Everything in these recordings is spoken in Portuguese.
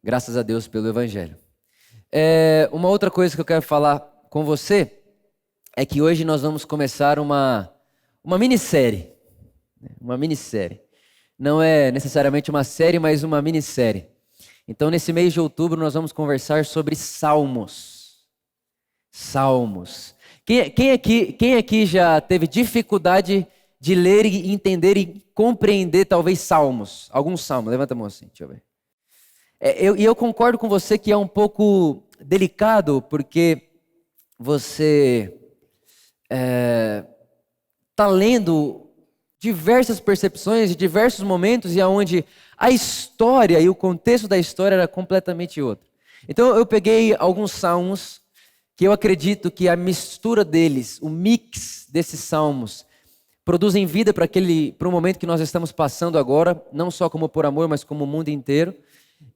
Graças a Deus pelo Evangelho. Uma outra coisa que eu quero falar com você é que hoje nós vamos começar uma minissérie. Uma minissérie. Não é necessariamente uma série, mas uma minissérie. Então, nesse mês de outubro, nós vamos conversar sobre Salmos. Salmos. Quem aqui já teve dificuldade de ler e entender e compreender, talvez, Salmos? Algum salmo? Levanta a mão assim, deixa eu ver. Eu concordo com você que é um pouco delicado, porque você está lendo diversas percepções de diversos momentos e aonde a história e o contexto da história era completamente outro. Então eu peguei alguns salmos que eu acredito que a mistura deles, o mix desses salmos, produzem vida para o momento que nós estamos passando agora, não só como Por Amor, mas como o mundo inteiro.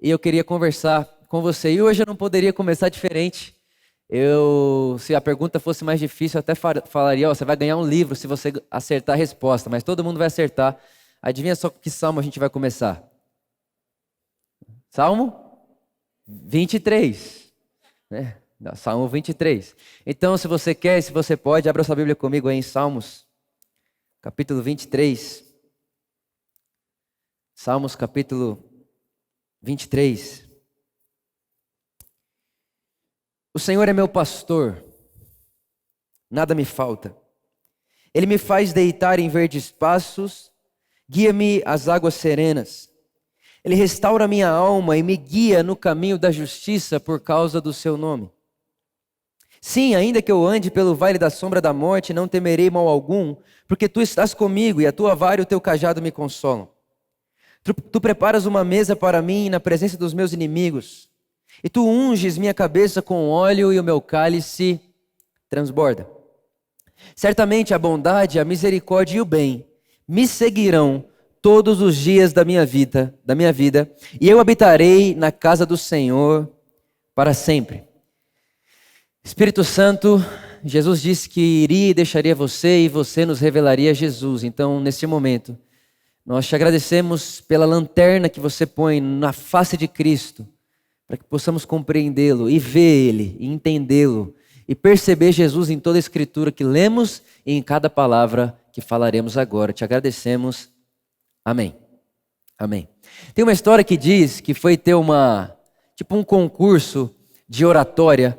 E eu queria conversar com você. E hoje eu não poderia começar diferente. Se a pergunta fosse mais difícil, eu até falaria, você vai ganhar um livro se você acertar a resposta. Mas todo mundo vai acertar. Adivinha só que salmo a gente vai começar? Salmo 23. Né? Salmo 23. Então, se você quer, se você pode, abra sua Bíblia comigo aí em Salmos, capítulo 23. Salmos, capítulo 23. O Senhor é meu pastor, nada me falta. Ele me faz deitar em verdes pastos, guia-me às águas serenas. Ele restaura minha alma e me guia no caminho da justiça por causa do seu nome. Sim, ainda que eu ande pelo vale da sombra da morte, não temerei mal algum, porque tu estás comigo e a tua vara e o teu cajado me consolam. Tu preparas uma mesa para mim na presença dos meus inimigos. E tu unges minha cabeça com óleo e o meu cálice transborda. Certamente a bondade, a misericórdia e o bem me seguirão todos os dias da minha vida, e eu habitarei na casa do Senhor para sempre. Espírito Santo, Jesus disse que iria e deixaria você e você nos revelaria Jesus. Então, nesse momento, nós te agradecemos pela lanterna que você põe na face de Cristo, para que possamos compreendê-lo e ver Ele, e entendê-lo, e perceber Jesus em toda a Escritura que lemos e em cada palavra que falaremos agora. Te agradecemos. Amém. Amém. Tem uma história que diz que foi ter um concurso de oratória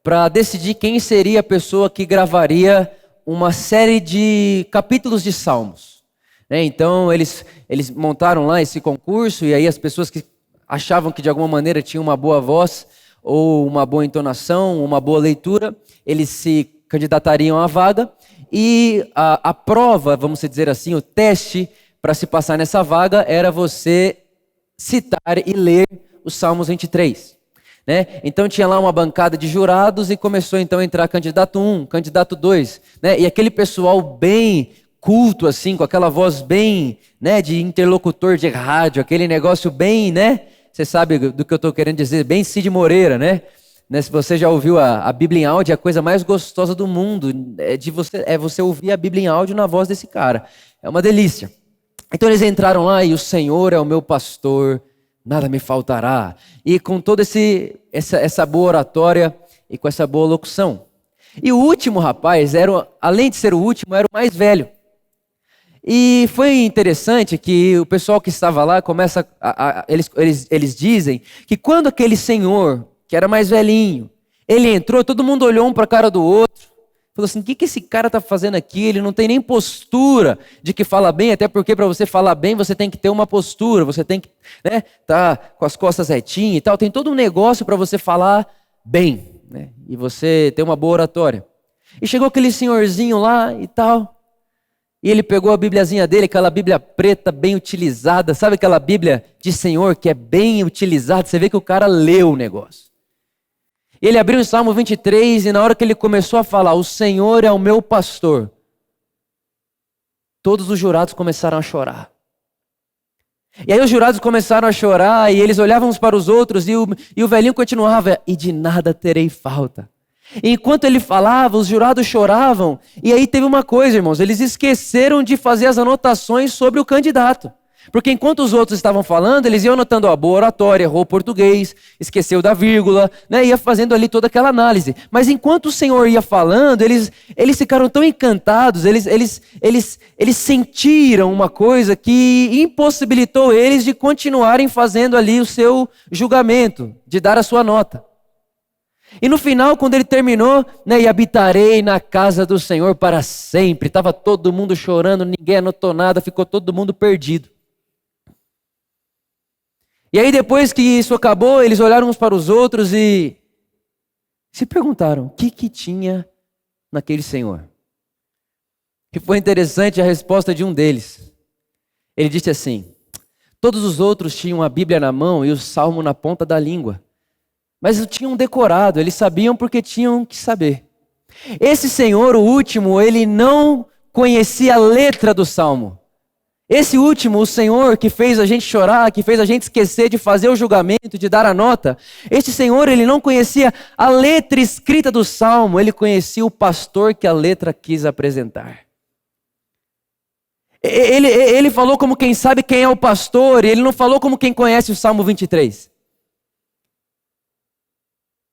para decidir quem seria a pessoa que gravaria uma série de capítulos de Salmos. Então eles montaram lá esse concurso e aí as pessoas que achavam que de alguma maneira tinham uma boa voz ou uma boa entonação, uma boa leitura, eles se candidatariam à vaga e a prova, vamos dizer assim, o teste para se passar nessa vaga era você citar e ler os Salmos 23. Então tinha lá uma bancada de jurados e começou então a entrar candidato 1, candidato 2, e aquele pessoal bem culto assim, com aquela voz bem, de interlocutor de rádio, aquele negócio bem, você sabe do que eu estou querendo dizer, bem Cid Moreira, Se você já ouviu a Bíblia em áudio, é a coisa mais gostosa do mundo, você ouvir a Bíblia em áudio na voz desse cara, é uma delícia. Então eles entraram lá e o Senhor é o meu pastor, nada me faltará. E com toda essa boa oratória e com essa boa locução. E o último rapaz, além de ser o último, era o mais velho. E foi interessante que o pessoal que estava lá eles dizem que quando aquele senhor, que era mais velhinho, ele entrou, todo mundo olhou um para a cara do outro, falou assim, o que esse cara está fazendo aqui? Ele não tem nem postura de que fala bem, até porque para você falar bem você tem que ter uma postura, você tem que tá com as costas retinhas e tal, tem todo um negócio para você falar bem, e você ter uma boa oratória. E chegou aquele senhorzinho lá e tal, e ele pegou a bibliazinha dele, aquela Bíblia preta bem utilizada, sabe aquela Bíblia de Senhor que é bem utilizada, você vê que o cara leu o negócio. Ele abriu o Salmo 23 e na hora que ele começou a falar, o Senhor é o meu pastor, todos os jurados começaram a chorar. E aí os jurados começaram a chorar e eles olhavam uns para os outros e o velhinho continuava, e de nada terei falta. E enquanto ele falava, os jurados choravam. E aí teve uma coisa, irmãos, eles esqueceram de fazer as anotações sobre o candidato. Porque enquanto os outros estavam falando, eles iam anotando a boa oratória, errou o português, esqueceu da vírgula, né? Ia fazendo ali toda aquela análise. Mas enquanto o Senhor ia falando, eles ficaram tão encantados, eles sentiram uma coisa que impossibilitou eles de continuarem fazendo ali o seu julgamento, de dar a sua nota. E no final, quando ele terminou, né, e habitarei na casa do Senhor para sempre. Estava todo mundo chorando, ninguém anotou nada, ficou todo mundo perdido. E aí depois que isso acabou, eles olharam uns para os outros e se perguntaram, o que tinha naquele Senhor? E foi interessante a resposta de um deles. Ele disse assim, todos os outros tinham a Bíblia na mão e o Salmo na ponta da língua. Mas tinham decorado, eles sabiam porque tinham que saber. Esse Senhor, o último, ele não conhecia a letra do Salmo. Esse último, o Senhor que fez a gente chorar, que fez a gente esquecer de fazer o julgamento, de dar a nota. Esse Senhor, ele não conhecia a letra escrita do Salmo, ele conhecia o pastor que a letra quis apresentar. Ele falou como quem sabe quem é o pastor, ele não falou como quem conhece o Salmo 23.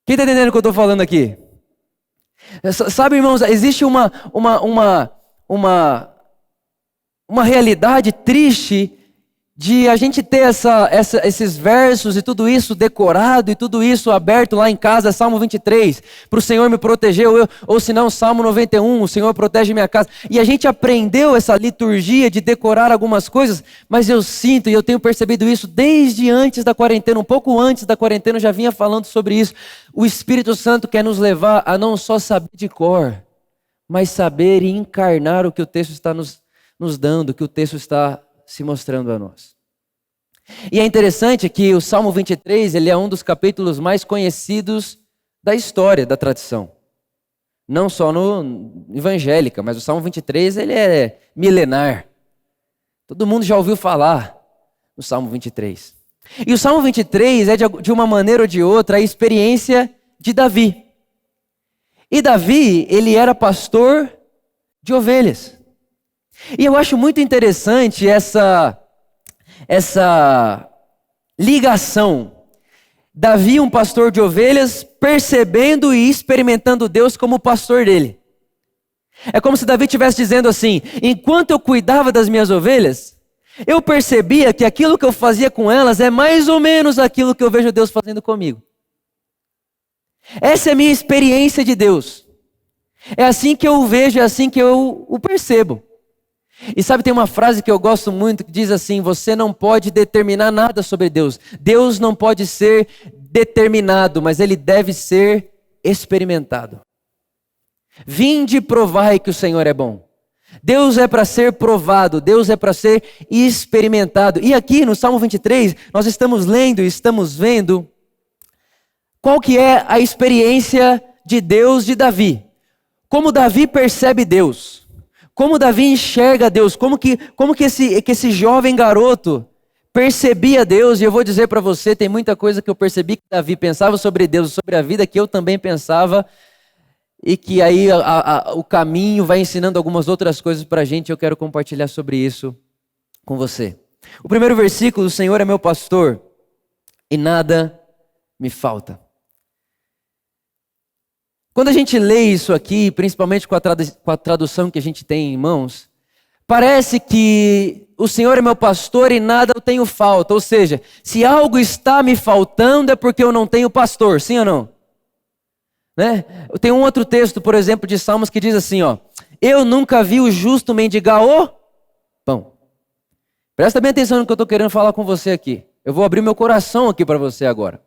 Quem está entendendo o que eu estou falando aqui? Sabe, irmãos, existe uma realidade triste de a gente ter esses versos e tudo isso decorado e tudo isso aberto lá em casa, Salmo 23, para o Senhor me proteger, ou se não, Salmo 91, o Senhor protege minha casa. E a gente aprendeu essa liturgia de decorar algumas coisas, mas eu sinto e eu tenho percebido isso desde antes da quarentena, um pouco antes da quarentena eu já vinha falando sobre isso. O Espírito Santo quer nos levar a não só saber de cor, mas saber e encarnar o que o texto está nos dando, o que o texto está se mostrando a nós. E é interessante que o Salmo 23, ele é um dos capítulos mais conhecidos da história, da tradição. Não só no evangélica, mas o Salmo 23, ele é milenar. Todo mundo já ouviu falar no Salmo 23. E o Salmo 23 é de uma maneira ou de outra a experiência de Davi. E Davi, ele era pastor de ovelhas. E eu acho muito interessante essa ligação. Davi, um pastor de ovelhas, percebendo e experimentando Deus como pastor dele. É como se Davi estivesse dizendo assim, enquanto eu cuidava das minhas ovelhas, eu percebia que aquilo que eu fazia com elas é mais ou menos aquilo que eu vejo Deus fazendo comigo. Essa é a minha experiência de Deus. É assim que eu o vejo, é assim que eu o percebo. E sabe, tem uma frase que eu gosto muito que diz assim, você não pode determinar nada sobre Deus. Deus não pode ser determinado, mas ele deve ser experimentado. Vinde e provai que o Senhor é bom. Deus é para ser provado, Deus é para ser experimentado. E aqui no Salmo 23, nós estamos lendo e estamos vendo qual que é a experiência de Deus de Davi. Como Davi percebe Deus. Como Davi enxerga Deus, como que esse jovem garoto percebia Deus. E eu vou dizer para você, tem muita coisa que eu percebi que Davi pensava sobre Deus, sobre a vida, que eu também pensava, e que aí o caminho vai ensinando algumas outras coisas para a gente. Eu quero compartilhar sobre isso com você. O primeiro versículo, o Senhor é meu pastor e nada me falta. Quando a gente lê isso aqui, principalmente com a tradução que a gente tem em mãos, parece que o Senhor é meu pastor e nada eu tenho falta. Ou seja, se algo está me faltando é porque eu não tenho pastor, sim ou não? Né? Tem um outro texto, por exemplo, de Salmos que diz assim, ó, eu nunca vi o justo mendigar o pão. Presta bem atenção no que eu estou querendo falar com você aqui. Eu vou abrir meu coração aqui para você agora.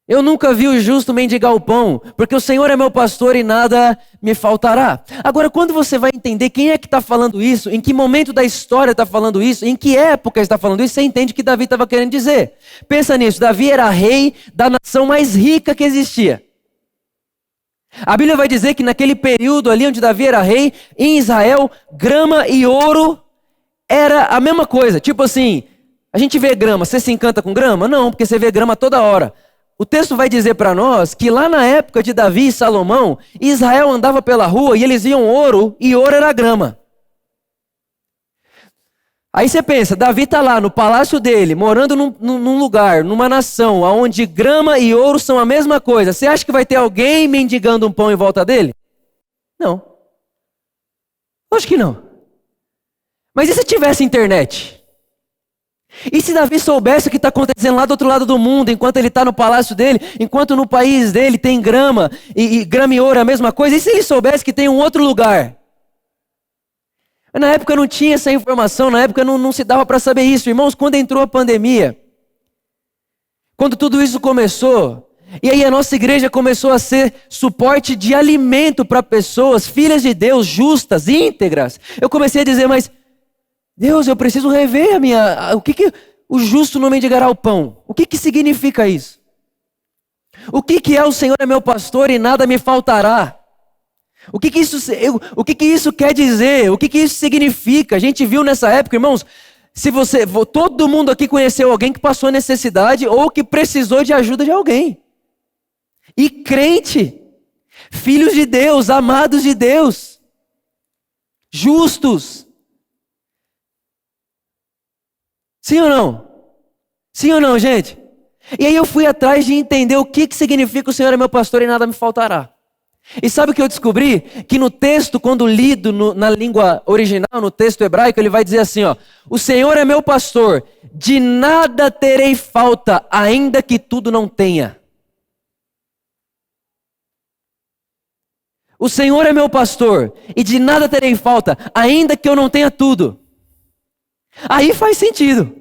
Eu nunca vi o justo mendigar o pão, porque o Senhor é meu pastor e nada me faltará. Agora, quando você vai entender quem é que está falando isso, em que momento da história está falando isso, em que época está falando isso, você entende o que Davi estava querendo dizer. Pensa nisso, Davi era rei da nação mais rica que existia. A Bíblia vai dizer que naquele período ali onde Davi era rei, em Israel, grama e ouro era a mesma coisa. Tipo assim, a gente vê grama, você se encanta com grama? Não, porque você vê grama toda hora. O texto vai dizer para nós que lá na época de Davi e Salomão, Israel andava pela rua e eles viam ouro, e ouro era grama. Aí você pensa, Davi está lá no palácio dele, morando num lugar, numa nação, onde grama e ouro são a mesma coisa. Você acha que vai ter alguém mendigando um pão em volta dele? Não. Acho que não. Mas e se tivesse internet? E se Davi soubesse o que está acontecendo lá do outro lado do mundo, enquanto ele está no palácio dele, enquanto no país dele tem grama, e grama e ouro é a mesma coisa? E se ele soubesse que tem um outro lugar? Na época não tinha essa informação, na época não se dava para saber isso. Irmãos, quando entrou a pandemia, quando tudo isso começou, e aí a nossa igreja começou a ser suporte de alimento para pessoas, filhas de Deus, justas, íntegras, eu comecei a dizer, mas Deus, eu preciso rever o que o justo não mendigará o pão? O que significa isso? O que é o Senhor é meu pastor e nada me faltará? O que isso quer dizer? O que isso significa? A gente viu nessa época, irmãos, todo mundo aqui conheceu alguém que passou necessidade ou que precisou de ajuda de alguém. E crente, filhos de Deus, amados de Deus, justos. Sim ou não? Sim ou não, gente? E aí eu fui atrás de entender o que significa o Senhor é meu pastor e nada me faltará. E sabe o que eu descobri? Que no texto, quando lido na língua original, no texto hebraico, ele vai dizer assim, ó: o Senhor é meu pastor, de nada terei falta, ainda que tudo não tenha. O Senhor é meu pastor, e de nada terei falta, ainda que eu não tenha tudo. Aí faz sentido.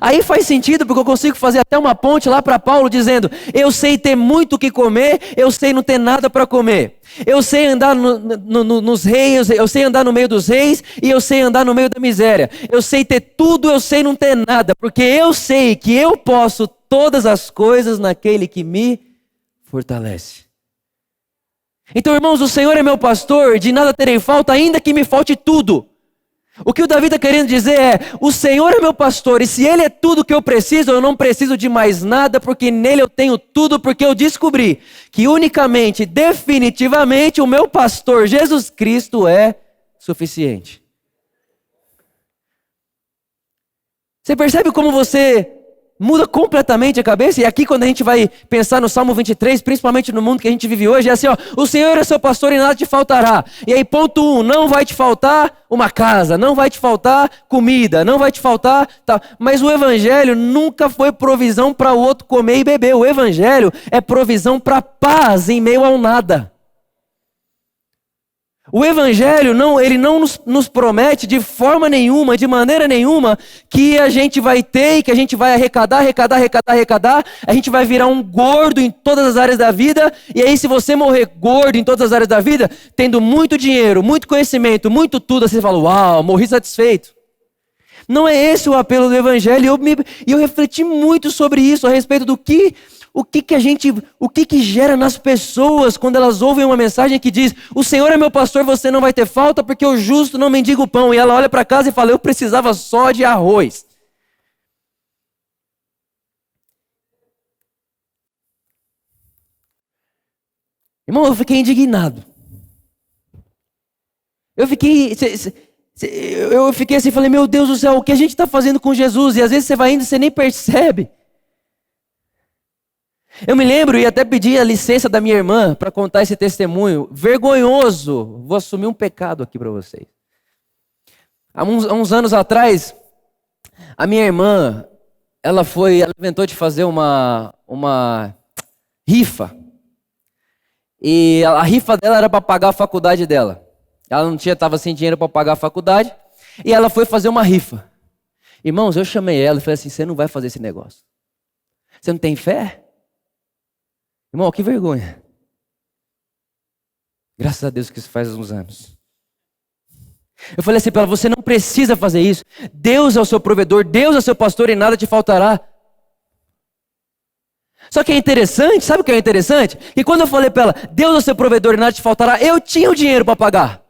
Aí faz sentido porque eu consigo fazer até uma ponte lá para Paulo dizendo, eu sei ter muito o que comer, eu sei não ter nada para comer. Eu sei andar nos reis, eu sei andar no meio dos reis e eu sei andar no meio da miséria. Eu sei ter tudo, eu sei não ter nada, porque eu sei que eu posso todas as coisas naquele que me fortalece. Então, irmãos, o Senhor é meu pastor, de nada terei falta, ainda que me falte tudo. O que o Davi está querendo dizer é, o Senhor é meu pastor, e se Ele é tudo que eu preciso, eu não preciso de mais nada, porque nele eu tenho tudo, porque eu descobri que unicamente, definitivamente, o meu pastor, Jesus Cristo, é suficiente. Você percebe como você muda completamente a cabeça? E aqui quando a gente vai pensar no Salmo 23, principalmente no mundo que a gente vive hoje, é assim, ó, o Senhor é seu pastor e nada te faltará. E aí ponto 1, não vai te faltar uma casa, não vai te faltar comida, não vai te faltar tal. Mas o evangelho nunca foi provisão para o outro comer e beber. O evangelho é provisão para paz em meio ao nada. O evangelho ele não nos promete de forma nenhuma, de maneira nenhuma, que a gente vai ter e que a gente vai arrecadar, a gente vai virar um gordo em todas as áreas da vida, e aí se você morrer gordo em todas as áreas da vida, tendo muito dinheiro, muito conhecimento, muito tudo, você fala, uau, morri satisfeito. Não é esse o apelo do evangelho, e eu refleti muito sobre isso, a respeito do o que gera nas pessoas quando elas ouvem uma mensagem que diz, o Senhor é meu pastor, você não vai ter falta porque o justo não mendiga o pão. E ela olha para casa e fala, eu precisava só de arroz. Irmão, eu fiquei indignado. Eu fiquei assim, falei, meu Deus do céu, o que a gente está fazendo com Jesus? E às vezes você vai indo e você nem percebe. Eu me lembro e até pedi a licença da minha irmã para contar esse testemunho vergonhoso. Vou assumir um pecado aqui para vocês. Há uns anos atrás, a minha irmã, ela inventou de fazer uma rifa. E a rifa dela era para pagar a faculdade dela. Ela não estava sem dinheiro para pagar a faculdade. E ela foi fazer uma rifa. Irmãos, eu chamei ela e falei assim, você não vai fazer esse negócio. Você não tem fé? Irmão, que vergonha. Graças a Deus que isso faz uns anos. Eu falei assim para ela, você não precisa fazer isso. Deus é o seu provedor, Deus é seu pastor e nada te faltará. Só que é interessante, sabe o que é interessante? Que quando eu falei para ela, Deus é o seu provedor e nada te faltará, eu tinha o dinheiro para pagar.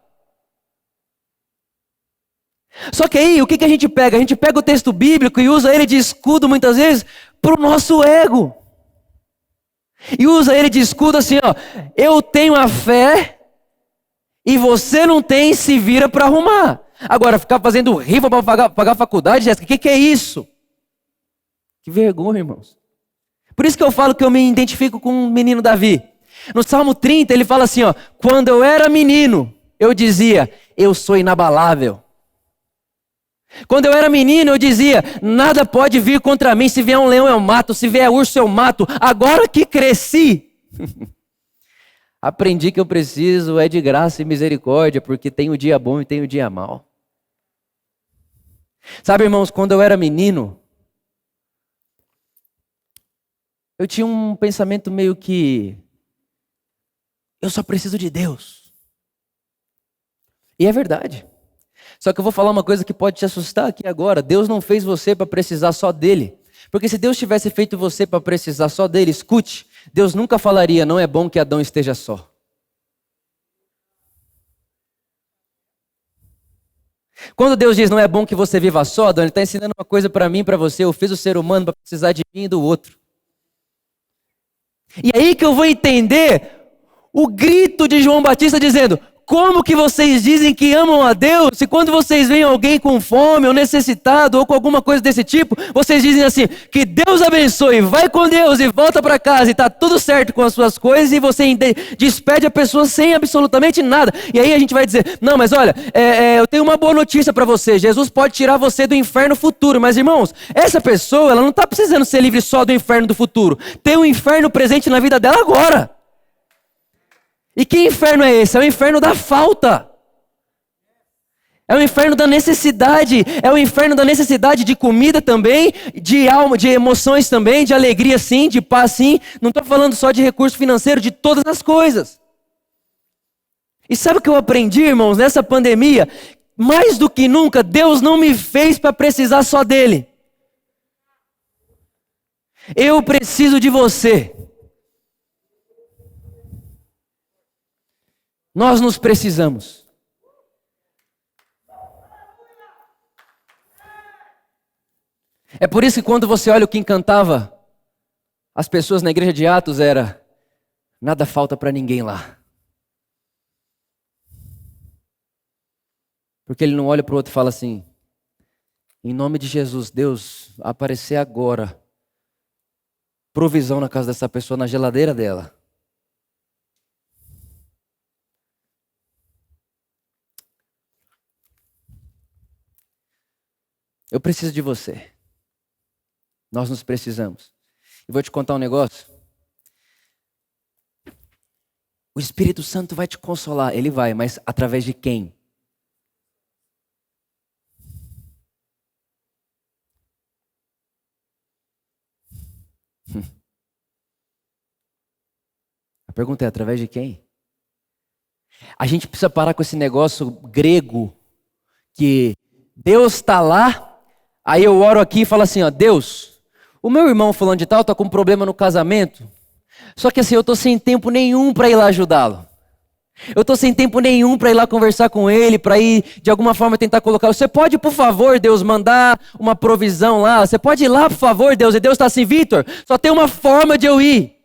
Só que aí, o que a gente pega? A gente pega o texto bíblico e usa ele de escudo muitas vezes para o nosso ego. E usa ele de escudo assim, ó, eu tenho a fé e você não tem, se vira para arrumar. Agora, ficar fazendo rifa para pagar a faculdade, Jéssica, o que é isso? Que vergonha, irmãos. Por isso que eu falo que eu me identifico com o menino Davi. No Salmo 30, ele fala assim, ó, quando eu era menino, eu dizia, eu sou inabalável. Quando eu era menino, eu dizia, nada pode vir contra mim, se vier um leão eu mato, se vier urso eu mato. Agora que cresci, aprendi que eu preciso é de graça e misericórdia, porque tem o dia bom e tem o dia mau. Sabe, irmãos, quando eu era menino, eu tinha um pensamento meio que, eu só preciso de Deus. E é verdade. Só que eu vou falar uma coisa que pode te assustar aqui agora. Deus não fez você para precisar só dele. Porque se Deus tivesse feito você para precisar só dele, escute, Deus nunca falaria, não é bom que Adão esteja só. Quando Deus diz, não é bom que você viva só, Adão, Ele está ensinando uma coisa para mim e para você. Eu fiz o ser humano para precisar de mim e do outro. E aí que eu vou entender o grito de João Batista dizendo, como que vocês dizem que amam a Deus, se quando vocês veem alguém com fome ou necessitado ou com alguma coisa desse tipo, vocês dizem assim, que Deus abençoe, vai com Deus e volta para casa e está tudo certo com as suas coisas e você despede a pessoa sem absolutamente nada. E aí a gente vai dizer, não, mas olha, eu tenho uma boa notícia para você, Jesus pode tirar você do inferno futuro, mas irmãos, essa pessoa, ela não está precisando ser livre só do inferno do futuro, tem um inferno presente na vida dela agora. E que inferno é esse? É o inferno da falta. É o inferno da necessidade. É o inferno da necessidade de comida também, de alma, de emoções também, de alegria sim, de paz sim. Não estou falando só de recurso financeiro, de todas as coisas. E sabe o que eu aprendi, irmãos, nessa pandemia? Mais do que nunca, Deus não me fez para precisar só dele. Eu preciso de você. Nós nos precisamos. É por isso que quando você olha o que encantava as pessoas na igreja de Atos era, nada falta para ninguém lá. Porque ele não olha para o outro e fala assim, em nome de Jesus, Deus, aparecer agora, provisão na casa dessa pessoa, na geladeira dela. Eu preciso de você. Nós nos precisamos. E vou te contar um negócio. O Espírito Santo vai te consolar. Ele vai, mas através de quem? A pergunta é, através de quem? A gente precisa parar com esse negócio grego que Deus está lá. Aí eu oro aqui e falo assim, ó, Deus, o meu irmão fulano de tal está com um problema no casamento, só que assim, eu estou sem tempo nenhum para ir lá ajudá-lo. Eu estou sem tempo nenhum para ir lá conversar com ele, para ir de alguma forma tentar colocar. Você pode, por favor, Deus, mandar uma provisão lá? Você pode ir lá, por favor, Deus? E Deus está assim, Vitor, só tem uma forma de eu ir.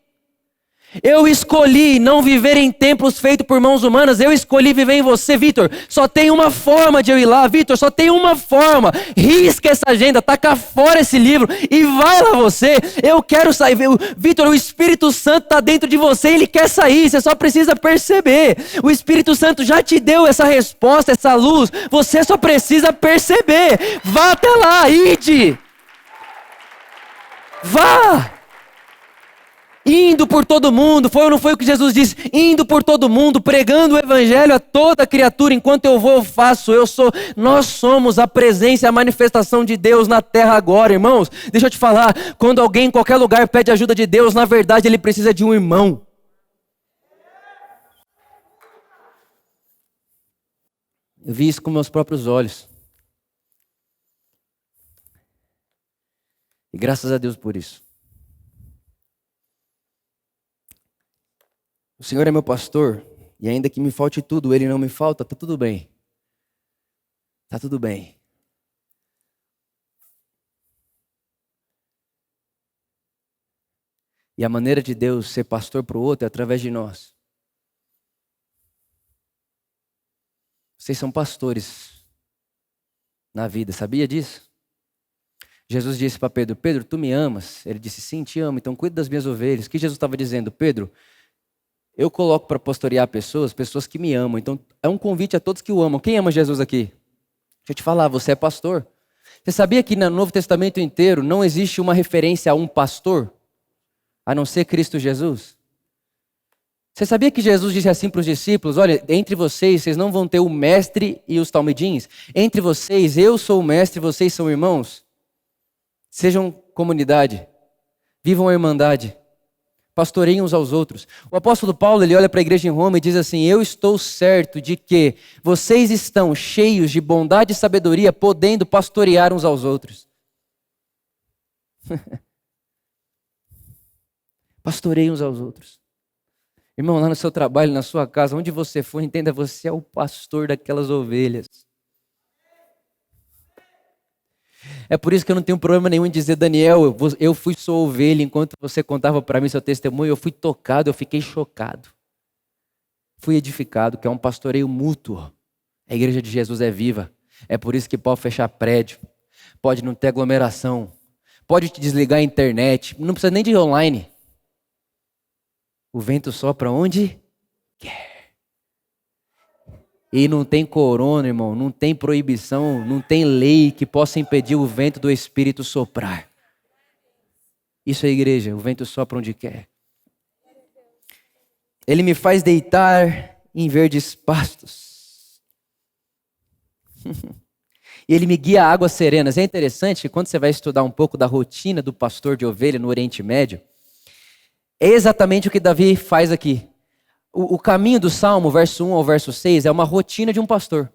Eu escolhi não viver em templos feitos por mãos humanas, eu escolhi viver em você, Vitor. Só tem uma forma de eu ir lá, Vitor, só tem uma forma. Risca essa agenda, taca fora esse livro e vai lá você. Eu quero sair. Vitor, o Espírito Santo está dentro de você, ele quer sair, você só precisa perceber. O Espírito Santo já te deu essa resposta, essa luz, você só precisa perceber. Vá até lá, ide. Vá. Indo por todo mundo, foi ou não foi o que Jesus disse? Indo por todo mundo, pregando o evangelho a toda criatura, enquanto eu vou, eu faço, nós somos a presença e a manifestação de Deus na terra agora, irmãos. Deixa eu te falar, quando alguém em qualquer lugar pede ajuda de Deus, na verdade ele precisa de um irmão. Eu vi isso com meus próprios olhos. E graças a Deus por isso. O Senhor é meu pastor, e ainda que me falte tudo, Ele não me falta, está tudo bem. Está tudo bem. E a maneira de Deus ser pastor para o outro é através de nós. Vocês são pastores na vida, sabia disso? Jesus disse para Pedro: Pedro, tu me amas? Ele disse: sim, te amo, então cuida das minhas ovelhas. O que Jesus estava dizendo? Pedro, eu coloco para pastorear pessoas que me amam. Então é um convite a todos que o amam. Quem ama Jesus aqui? Deixa eu te falar, você é pastor. Você sabia que no Novo Testamento inteiro não existe uma referência a um pastor, a não ser Cristo Jesus? Você sabia que Jesus disse assim para os discípulos: olha, entre vocês não vão ter o mestre e os talmidins. Entre vocês, eu sou o mestre e vocês são irmãos. Sejam comunidade, vivam a irmandade, pastoreiem uns aos outros. O apóstolo Paulo, ele olha para a igreja em Roma e diz assim: eu estou certo de que vocês estão cheios de bondade e sabedoria, podendo pastorear uns aos outros. Pastoreiem uns aos outros. Irmão, lá no seu trabalho, na sua casa, onde você for, entenda, você é o pastor daquelas ovelhas. É por isso que eu não tenho problema nenhum em dizer: Daniel, eu fui sua ovelha enquanto você contava para mim seu testemunho, eu fui tocado, eu fiquei chocado. Fui edificado, que é um pastoreio mútuo. A igreja de Jesus é viva. É por isso que pode fechar prédio, pode não ter aglomeração, pode te desligar a internet, não precisa nem de online. O vento sopra onde quer. E não tem corona, irmão, não tem proibição, não tem lei que possa impedir o vento do Espírito soprar. Isso é igreja, o vento sopra onde quer. Ele me faz deitar em verdes pastos. E ele me guia a águas serenas. É interessante que quando você vai estudar um pouco da rotina do pastor de ovelha no Oriente Médio, é exatamente o que Davi faz aqui. O caminho do Salmo, verso 1 ao verso 6, é uma rotina de um pastor.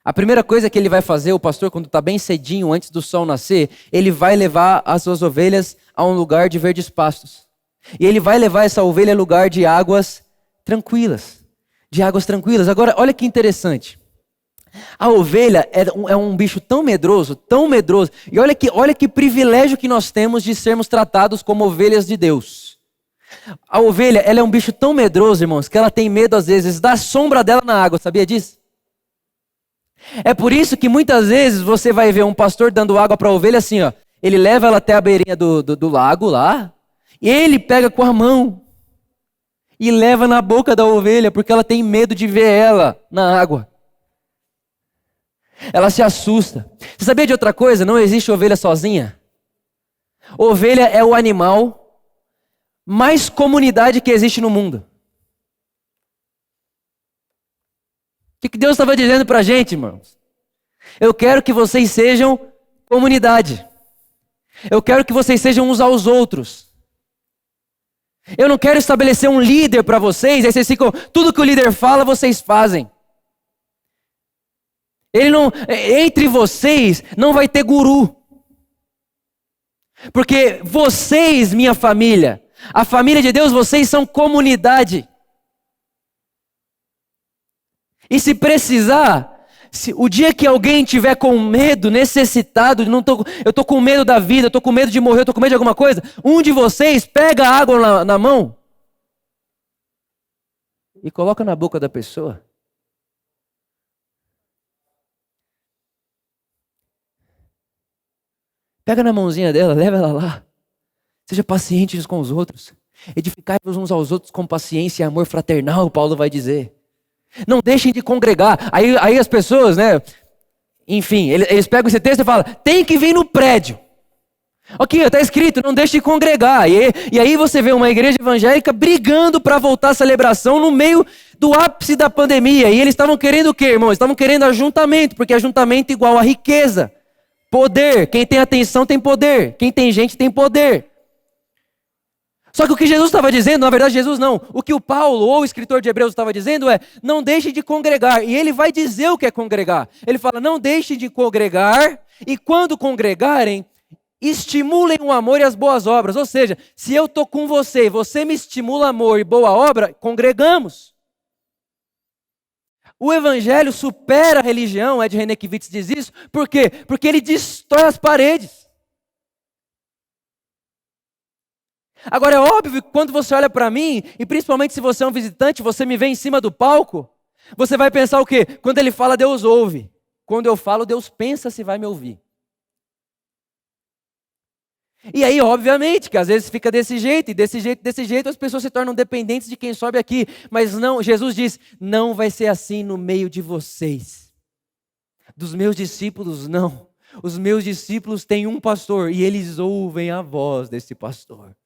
A primeira coisa que ele vai fazer, o pastor, quando está bem cedinho, antes do sol nascer, ele vai levar as suas ovelhas a um lugar de verdes pastos. E ele vai levar essa ovelha a lugar de águas tranquilas. De águas tranquilas. Agora, olha que interessante. A ovelha é um bicho tão medroso, tão medroso. E olha que privilégio que nós temos de sermos tratados como ovelhas de Deus. A ovelha, ela é um bicho tão medroso, irmãos, que ela tem medo às vezes da sombra dela na água, sabia disso? É por isso que muitas vezes você vai ver um pastor dando água para a ovelha assim, ó. Ele leva ela até a beirinha do lago lá, e ele pega com a mão e leva na boca da ovelha, porque ela tem medo de ver ela na água. Ela se assusta. Você sabia de outra coisa? Não existe ovelha sozinha. Ovelha é o animal mais comunidade que existe no mundo. O que Deus estava dizendo para a gente, irmãos? Eu quero que vocês sejam comunidade. Eu quero que vocês sejam uns aos outros. Eu não quero estabelecer um líder para vocês, aí vocês ficam, tudo que o líder fala, vocês fazem. Entre vocês não vai ter guru. Porque vocês, minha família, a família de Deus, vocês são comunidade. E se precisar, o dia que alguém tiver com medo, necessitado, eu estou com medo da vida, eu estou com medo de morrer, eu estou com medo de alguma coisa, um de vocês pega a água na mão e coloca na boca da pessoa. Pega na mãozinha dela, leva ela lá. Seja paciente uns com os outros. Edificai-vos uns aos outros com paciência e amor fraternal, Paulo vai dizer. Não deixem de congregar. Aí as pessoas, né? Enfim, eles pegam esse texto e falam, tem que vir no prédio. Ok, está escrito, não deixe de congregar. E aí você vê uma igreja evangélica brigando para voltar à celebração no meio do ápice da pandemia. E eles estavam querendo o quê, irmãos? Estavam querendo ajuntamento, porque ajuntamento é igual a riqueza. Poder. Quem tem atenção tem poder. Quem tem gente tem poder. Só que o que Jesus estava dizendo, na verdade Jesus não, o que o Paulo ou o escritor de Hebreus estava dizendo é, não deixe de congregar, e ele vai dizer o que é congregar. Ele fala, não deixe de congregar, e quando congregarem, estimulem o amor e as boas obras. Ou seja, se eu estou com você, você me estimula amor e boa obra, congregamos. O evangelho supera a religião, Ed Renekiewicz diz isso, por quê? Porque ele destrói as paredes. Agora é óbvio que quando você olha para mim, e principalmente se você é um visitante, você me vê em cima do palco, você vai pensar o quê? Quando ele fala, Deus ouve. quando eu falo, Deus pensa se vai me ouvir. E aí, obviamente, que às vezes fica desse jeito, e desse jeito, as pessoas se tornam dependentes de quem sobe aqui. Mas não, Jesus diz, não vai ser assim no meio de vocês. Dos meus discípulos, não. Os meus discípulos têm um pastor, e eles ouvem a voz desse pastor.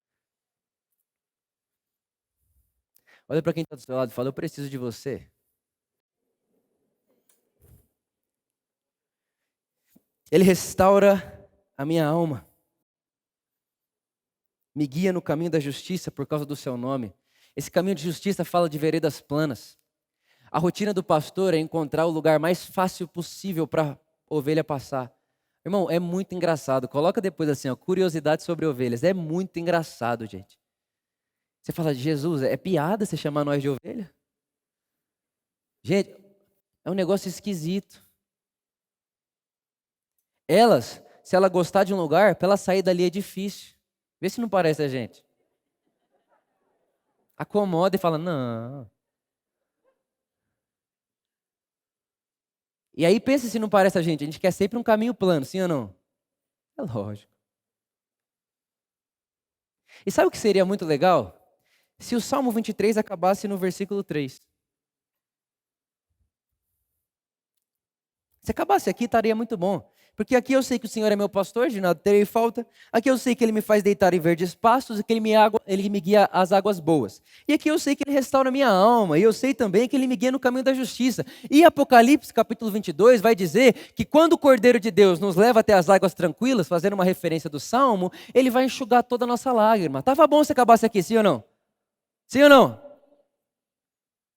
Olha para quem está do seu lado e fala, eu preciso de você. Ele restaura a minha alma. Me guia no caminho da justiça por causa do seu nome. Esse caminho de justiça fala de veredas planas. A rotina do pastor é encontrar o lugar mais fácil possível para a ovelha passar. Irmão, é muito engraçado. Coloca depois assim, ó, curiosidade sobre ovelhas. É muito engraçado, gente. Você fala, Jesus, é piada você chamar nós de ovelha? Gente, é um negócio esquisito. Se ela gostar de um lugar, para ela sair dali é difícil. Vê se não parece a gente. Acomoda e fala, não. E aí pensa se não parece a gente quer sempre um caminho plano, sim ou não? É lógico. E sabe o que seria muito legal? Se o Salmo 23 acabasse no versículo 3. Se acabasse aqui, estaria muito bom. Porque aqui eu sei que o Senhor é meu pastor, de nada terei falta. Aqui eu sei que Ele me faz deitar em verdes pastos e que Ele me guia às águas boas. E aqui eu sei que Ele restaura a minha alma. E eu sei também que Ele me guia no caminho da justiça. E Apocalipse, capítulo 22, vai dizer que quando o Cordeiro de Deus nos leva até as águas tranquilas, fazendo uma referência do Salmo, Ele vai enxugar toda a nossa lágrima. Tava bom se acabasse aqui, sim ou não? Sim ou não?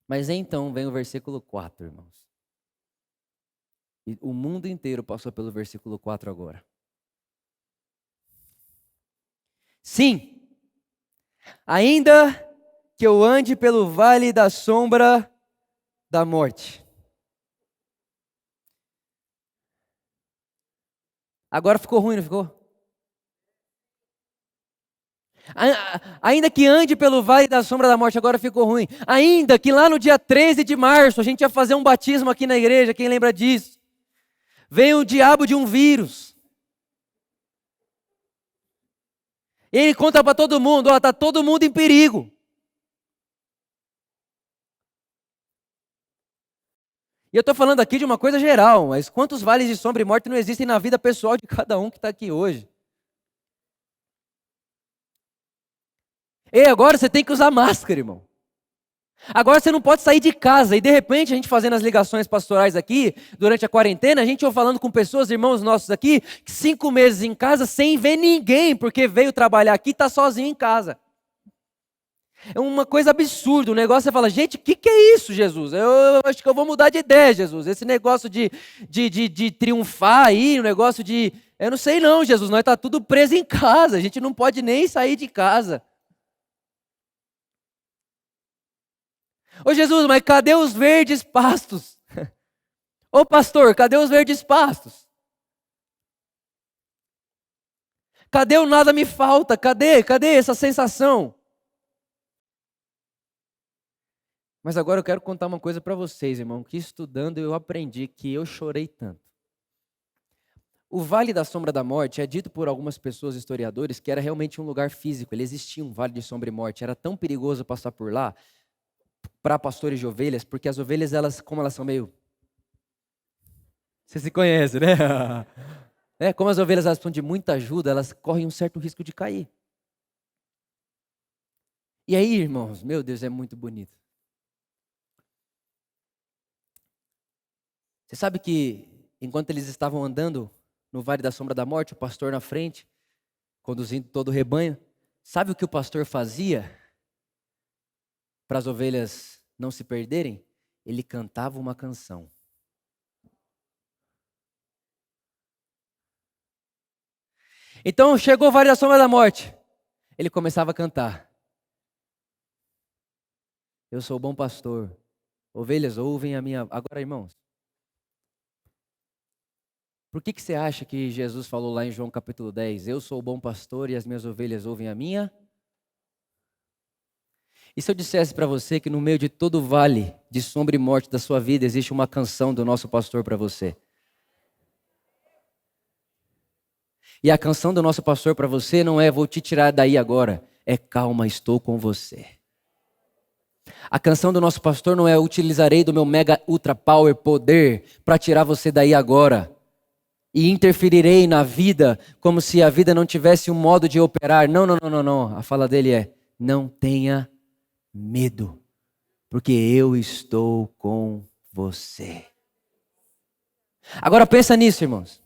Mas então vem o versículo 4, irmãos. E o mundo inteiro passou pelo versículo 4 agora. Sim, ainda que eu ande pelo vale da sombra da morte. Agora ficou ruim, não ficou? Ainda que ande pelo vale da sombra da morte, agora ficou ruim. Ainda que lá no dia 13 de março a gente ia fazer um batismo aqui na igreja, quem lembra disso? Veio o diabo de um vírus. Ele conta para todo mundo, está todo mundo em perigo. E eu estou falando aqui de uma coisa geral, mas quantos vales de sombra e morte não existem na vida pessoal de cada um que está aqui hoje? E agora você tem que usar máscara, irmão. Agora você não pode sair de casa e de repente a gente fazendo as ligações pastorais aqui, durante a quarentena, a gente ia falando com pessoas, irmãos nossos aqui, que 5 meses em casa sem ver ninguém, porque veio trabalhar aqui e está sozinho em casa. É uma coisa absurda, o negócio você fala, gente, o que é isso, Jesus? Eu acho que eu vou mudar de ideia, Jesus. Esse negócio de triunfar aí, o negócio de, eu não sei não, Jesus, nós está tudo preso em casa, a gente não pode nem sair de casa. Ô Jesus, mas cadê os verdes pastos? Ô pastor, cadê os verdes pastos? Cadê o nada me falta? Cadê essa sensação? Mas agora eu quero contar uma coisa para vocês, irmão, que estudando eu aprendi que eu chorei tanto. O Vale da Sombra da Morte é dito por algumas pessoas, historiadores, que era realmente um lugar físico, ele existia um Vale de Sombra e Morte, era tão perigoso passar por lá, para pastores de ovelhas, porque as ovelhas, como elas são meio... Você se conhece, né? Como as ovelhas elas precisam de muita ajuda, elas correm um certo risco de cair. E aí, irmãos, meu Deus, é muito bonito. Você sabe que, enquanto eles estavam andando no Vale da Sombra da Morte, o pastor na frente, conduzindo todo o rebanho, sabe o que o pastor fazia para as ovelhas não se perderem? Ele cantava uma canção. Então chegou o Vale da Sombra da Morte. Ele começava a cantar. Eu sou o bom pastor. Ovelhas ouvem a minha... Agora, irmãos, por que você acha que Jesus falou lá em João capítulo 10? Eu sou o bom pastor e as minhas ovelhas ouvem a minha... E se eu dissesse para você que no meio de todo o vale de sombra e morte da sua vida existe uma canção do nosso pastor para você? E a canção do nosso pastor para você não é vou te tirar daí agora, é calma, estou com você. A canção do nosso pastor não é utilizarei do meu mega ultra power poder para tirar você daí agora. E interferirei na vida como se a vida não tivesse um modo de operar. Não, não, não, não, não. A fala dele é: não tenha medo, porque eu estou com você. Agora pensa nisso, irmãos.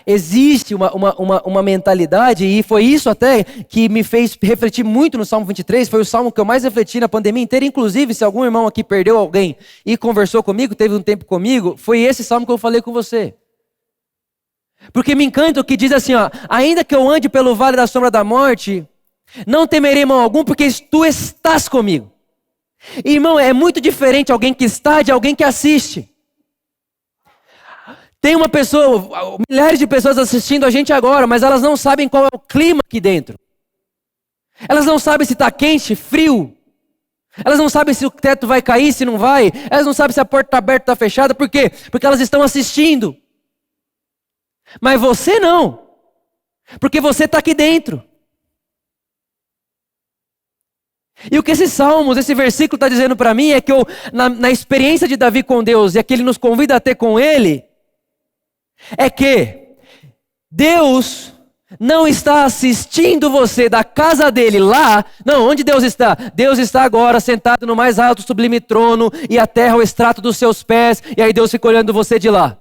Existe uma mentalidade, e foi isso até que me fez refletir muito no Salmo 23, foi o salmo que eu mais refleti na pandemia inteira, inclusive se algum irmão aqui perdeu alguém e conversou comigo, teve um tempo comigo, foi esse salmo que eu falei com você. Porque me encanta o que diz assim, ó, ainda que eu ande pelo vale da sombra da morte, não temerei mal algum, porque tu estás comigo. Irmão, é muito diferente alguém que está de alguém que assiste. Tem uma pessoa, milhares de pessoas assistindo a gente agora, mas elas não sabem qual é o clima aqui dentro. Elas não sabem se está quente, frio. Elas não sabem se o teto vai cair, se não vai. Elas não sabem se a porta está aberta ou está fechada. Por quê? Porque elas estão assistindo. Mas você não. Porque você está aqui dentro. E o que esses salmos, esse versículo está dizendo para mim é que na experiência de Davi com Deus e a que ele nos convida a ter com ele, é que Deus não está assistindo você da casa dele lá. Não, onde Deus está? Deus está agora sentado no mais alto sublime trono e a terra é o extrato dos seus pés. E aí Deus fica olhando você de lá.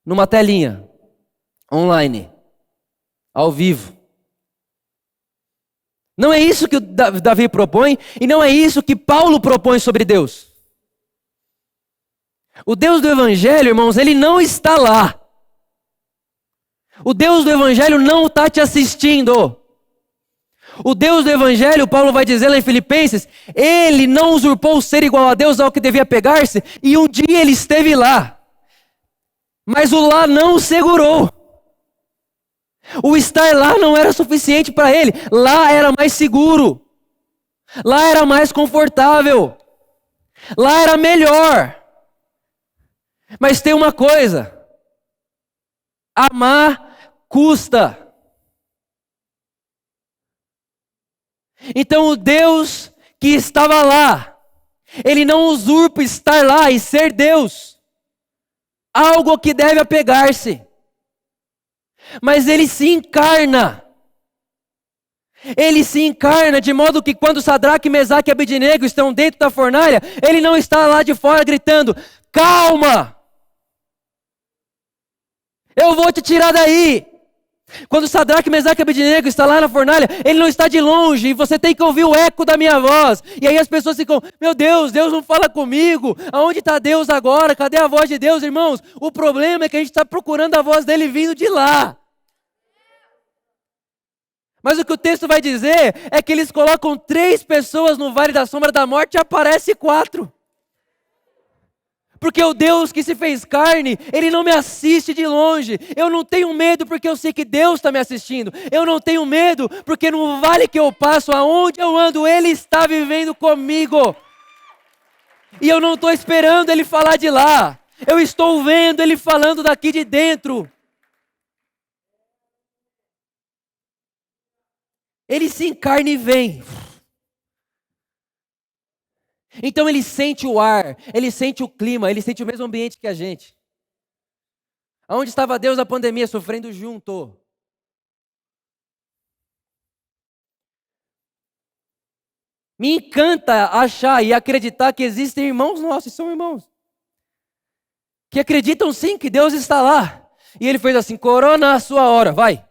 Numa telinha, online, ao vivo. Não é isso que o Davi propõe e não é isso que Paulo propõe sobre Deus. O Deus do Evangelho, irmãos, ele não está lá. O Deus do Evangelho não está te assistindo. O Deus do Evangelho, Paulo vai dizer lá em Filipenses, ele não usurpou o ser igual a Deus ao que devia pegar-se, e um dia ele esteve lá. Mas o lá não o segurou. O estar lá não era suficiente para ele. Lá era mais seguro. Lá era mais confortável. Lá era melhor. Mas tem uma coisa, amar custa. Então o Deus que estava lá, ele não usurpa estar lá e ser Deus, algo que deve apegar-se, mas ele se encarna. Ele se encarna de modo que quando Sadraque, Mesaque e Abednego estão dentro da fornalha, ele não está lá de fora gritando, calma! Eu vou te tirar daí. Quando Sadraque, Mesaque e Abednego está lá na fornalha, ele não está de longe e você tem que ouvir o eco da minha voz. E aí as pessoas ficam, meu Deus, Deus não fala comigo. Aonde está Deus agora? Cadê a voz de Deus, irmãos? O problema é que a gente está procurando a voz dele vindo de lá. Mas o que o texto vai dizer é que eles colocam 3 pessoas no vale da sombra da morte e aparece 4. Porque o Deus que se fez carne, ele não me assiste de longe. Eu não tenho medo porque eu sei que Deus está me assistindo. Eu não tenho medo porque no vale que eu passo, aonde eu ando, ele está vivendo comigo. E eu não estou esperando ele falar de lá. Eu estou vendo ele falando daqui de dentro. Ele se encarna e vem. Então ele sente o ar, ele sente o clima, ele sente o mesmo ambiente que a gente. Aonde estava Deus na pandemia, sofrendo junto. Me encanta achar e acreditar que existem irmãos nossos, são irmãos, que acreditam sim que Deus está lá. E ele fez assim, corona a sua hora, vai.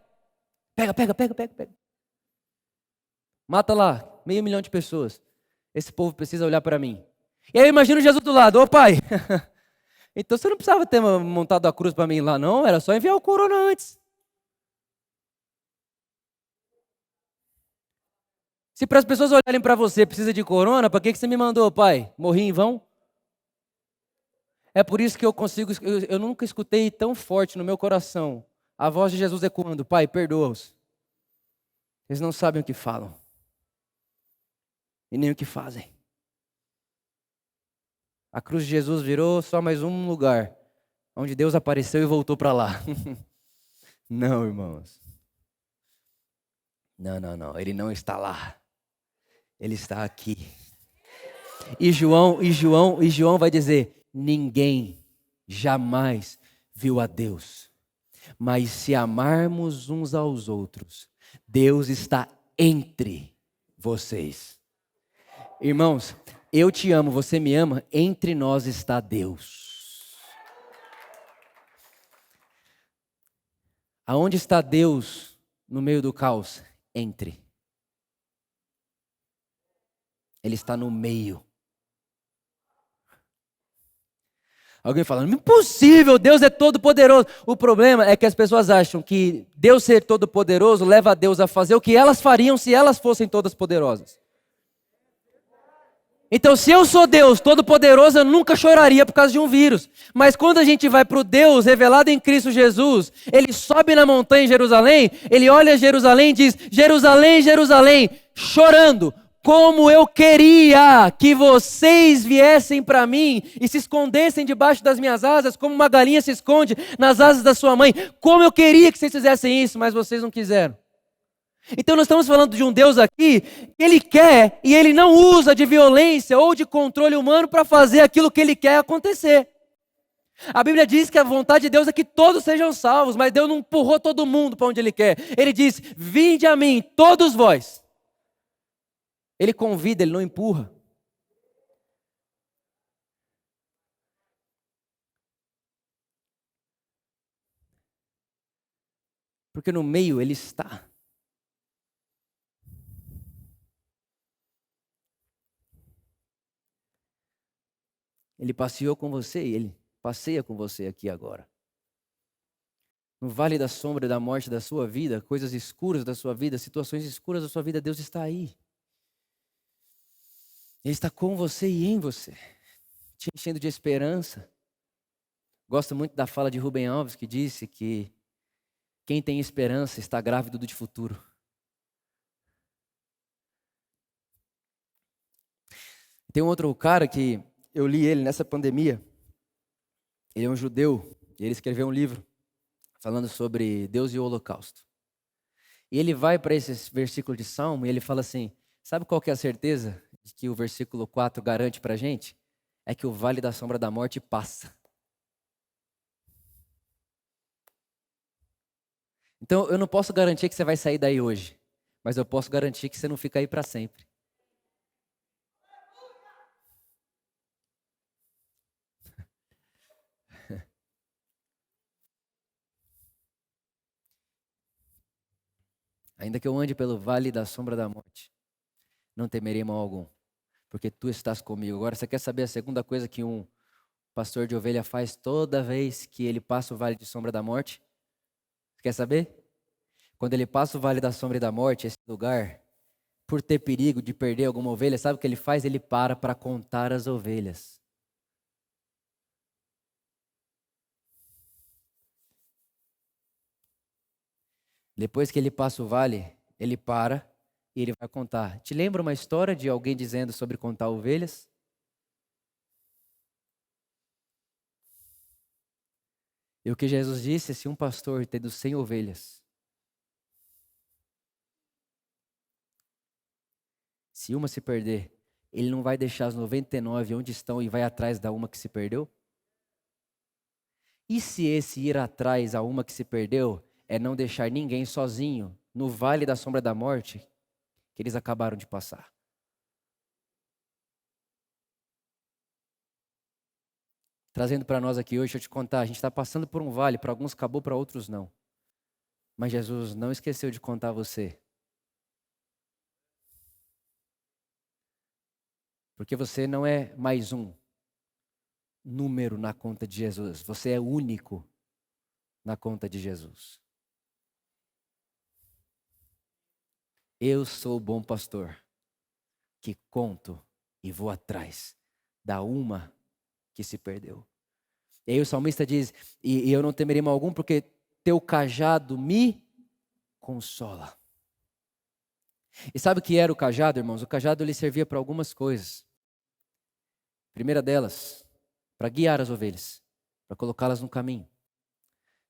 Pega. Mata lá, 500 mil de pessoas. Esse povo precisa olhar para mim. E aí eu imagino Jesus do lado, ô pai, então você não precisava ter montado a cruz para mim lá não, era só enviar o corona antes. Se para as pessoas olharem para você, precisa de corona, para que você me mandou, pai? Morri em vão? É por isso que eu nunca escutei tão forte no meu coração a voz de Jesus ecoando, pai, perdoa-os. Eles não sabem o que falam. E nem o que fazem. A cruz de Jesus virou só mais um lugar onde Deus apareceu e voltou para lá. Não, irmãos. Não. Ele não está lá. Ele está aqui. E João vai dizer: ninguém jamais viu a Deus. Mas se amarmos uns aos outros, Deus está entre vocês. Irmãos, eu te amo, você me ama, entre nós está Deus. Aonde está Deus no meio do caos? Entre. Ele está no meio. Alguém fala: impossível, Deus é todo poderoso. O problema é que as pessoas acham que Deus ser todo poderoso leva a Deus a fazer o que elas fariam se elas fossem todas poderosas. Então, se eu sou Deus todo-poderoso, eu nunca choraria por causa de um vírus. Mas quando a gente vai para o Deus revelado em Cristo Jesus, Ele sobe na montanha em Jerusalém, Ele olha Jerusalém e diz: Jerusalém, Jerusalém, chorando, como eu queria que vocês viessem para mim e se escondessem debaixo das minhas asas, como uma galinha se esconde nas asas da sua mãe. Como eu queria que vocês fizessem isso, mas vocês não quiseram. Então nós estamos falando de um Deus aqui, Ele quer e Ele não usa de violência ou de controle humano para fazer aquilo que Ele quer acontecer. A Bíblia diz que a vontade de Deus é que todos sejam salvos, mas Deus não empurrou todo mundo para onde Ele quer. Ele diz: vinde a mim, todos vós. Ele convida, Ele não empurra. Porque no meio Ele está. Ele passeou com você e Ele passeia com você aqui agora. No vale da sombra e da morte da sua vida, coisas escuras da sua vida, situações escuras da sua vida, Deus está aí. Ele está com você e em você, te enchendo de esperança. Gosto muito da fala de Rubem Alves, que disse que quem tem esperança está grávido do futuro. Tem um outro cara que eu li ele nessa pandemia. Ele é um judeu e ele escreveu um livro falando sobre Deus e o Holocausto. E ele vai para esse versículo de Salmo e ele fala assim: sabe qual que é a certeza de que o versículo 4 garante para a gente? É que o vale da sombra da morte passa. Então eu não posso garantir que você vai sair daí hoje, mas eu posso garantir que você não fica aí para sempre. Ainda que eu ande pelo vale da sombra da morte, não temerei mal algum, porque tu estás comigo. Agora, você quer saber a segunda coisa que um pastor de ovelha faz toda vez que ele passa o vale de sombra da morte? Você quer saber? Quando ele passa o vale da sombra e da morte, esse lugar, por ter perigo de perder alguma ovelha, sabe o que ele faz? Ele para contar as ovelhas. Depois que ele passa o vale, ele para e ele vai contar. Te lembra uma história de alguém dizendo sobre contar ovelhas? E o que Jesus disse: se um pastor tendo 100 ovelhas, se uma se perder, ele não vai deixar as 99 onde estão e vai atrás da uma que se perdeu? E se esse ir atrás a uma que se perdeu é não deixar ninguém sozinho no vale da sombra da morte que eles acabaram de passar? Trazendo para nós aqui hoje, deixa eu te contar, a gente está passando por um vale, para alguns acabou, para outros não. Mas Jesus não esqueceu de contar você. Porque você não é mais um número na conta de Jesus. Você é único na conta de Jesus. Eu sou o bom pastor que conto e vou atrás da uma que se perdeu. E aí o salmista diz: e eu não temerei mal algum, porque teu cajado me consola. E sabe o que era o cajado, irmãos? O cajado ele servia para algumas coisas. Primeira delas, para guiar as ovelhas. para colocá-las no caminho.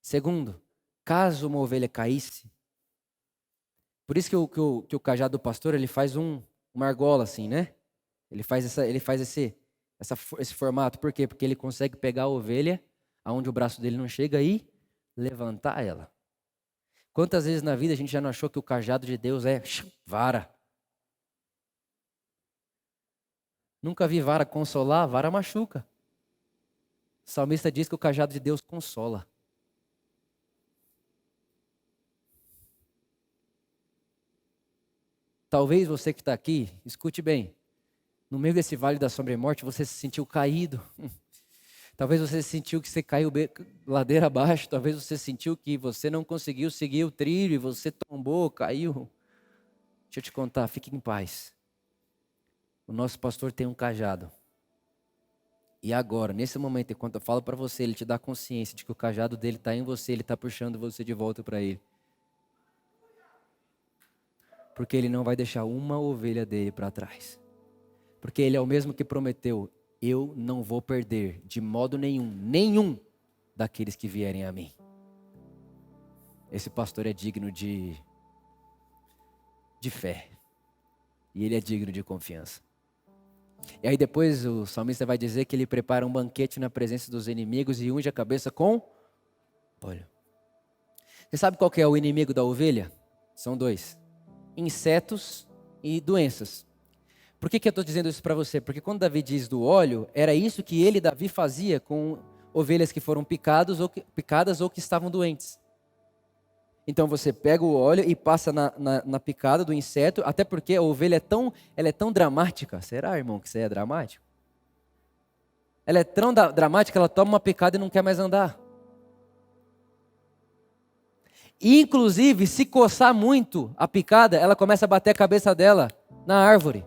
Segundo, caso uma ovelha caísse, por isso que o cajado do pastor, ele faz uma argola assim, né? Ele faz esse formato. Por quê? Porque ele consegue pegar a ovelha, aonde o braço dele não chega, e levantar ela. Quantas vezes na vida a gente já não achou que o cajado de Deus é vara? Nunca vi vara consolar, vara machuca. O salmista diz que o cajado de Deus consola. Talvez você que está aqui, escute bem, no meio desse vale da sombra e morte, você se sentiu caído. Talvez você sentiu que você caiu ladeira abaixo. Talvez você sentiu que você não conseguiu seguir o trilho e você tombou, caiu. Deixa eu te contar, fique em paz. O nosso pastor tem um cajado. E agora, nesse momento, enquanto eu falo para você, ele te dá consciência de que o cajado dele está em você, ele está puxando você de volta para ele. Porque ele não vai deixar uma ovelha dele para trás. Porque ele é o mesmo que prometeu: eu não vou perder de modo nenhum daqueles que vierem a mim. Esse pastor é digno de fé. E ele é digno de confiança. E aí depois o salmista vai dizer que ele prepara um banquete na presença dos inimigos e unge a cabeça com óleo. Você sabe qual que é o inimigo da ovelha? São dois: insetos e doenças. Por que eu estou dizendo isso para você? Porque quando Davi diz do óleo, era isso que Davi fazia com ovelhas que foram picadas ou que estavam doentes. Então você pega o óleo e passa na picada do inseto, até porque a ovelha é tão dramática. Será, irmão, que isso aí é dramático? Ela é tão dramática, ela toma uma picada e não quer mais andar. E, inclusive, se coçar muito a picada, ela começa a bater a cabeça dela na árvore.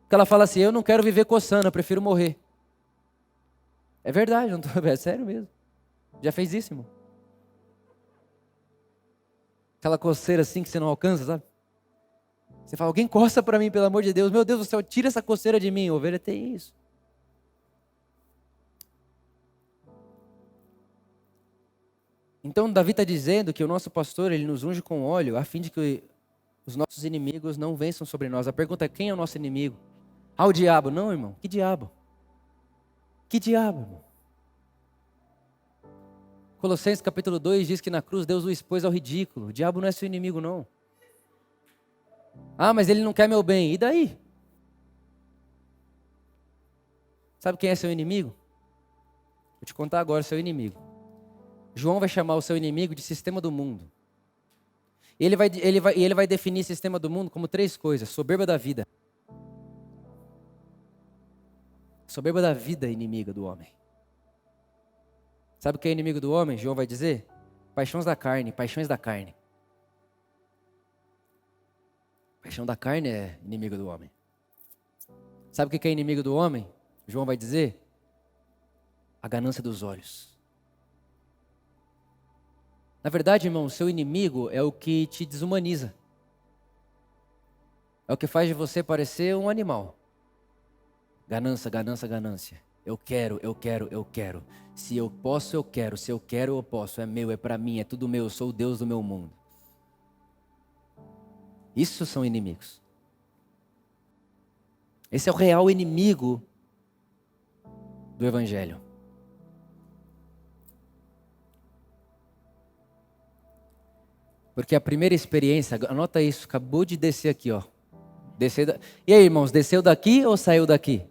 Porque ela fala assim: eu não quero viver coçando, eu prefiro morrer. É verdade, é sério mesmo. Já fez isso, irmão? Aquela coceira assim que você não alcança, sabe? Você fala: alguém coça para mim, pelo amor de Deus. Meu Deus do céu, tira essa coceira de mim. A ovelha tem isso. Então Davi está dizendo que o nosso pastor, ele nos unge com óleo, a fim de que os nossos inimigos não vençam sobre nós. A pergunta é: quem é o nosso inimigo? O diabo. Não, irmão. Que diabo? Que diabo, irmão? Colossenses capítulo 2 diz que na cruz Deus o expôs ao ridículo. O diabo não é seu inimigo, não. Mas ele não quer meu bem. E daí? Sabe quem é seu inimigo? Vou te contar agora seu inimigo. João vai chamar o seu inimigo de sistema do mundo. E ele vai definir sistema do mundo como 3 coisas: soberba da vida. Soberba da vida é inimiga do homem. Sabe o que é inimigo do homem? João vai dizer: paixões da carne, paixões da carne. Paixão da carne é inimigo do homem. Sabe o que é inimigo do homem? João vai dizer: a ganância dos olhos. Na verdade, irmão, o seu inimigo é o que te desumaniza. É o que faz de você parecer um animal. Ganância, ganância, ganância. Eu quero, eu quero, eu quero. Se eu posso, eu quero. Se eu quero, eu posso. É meu, é para mim, é tudo meu. Eu sou o Deus do meu mundo. Isso são inimigos. Esse é o real inimigo do Evangelho. Porque a primeira experiência, anota isso, acabou de descer aqui, ó. E aí, irmãos, desceu daqui ou saiu daqui?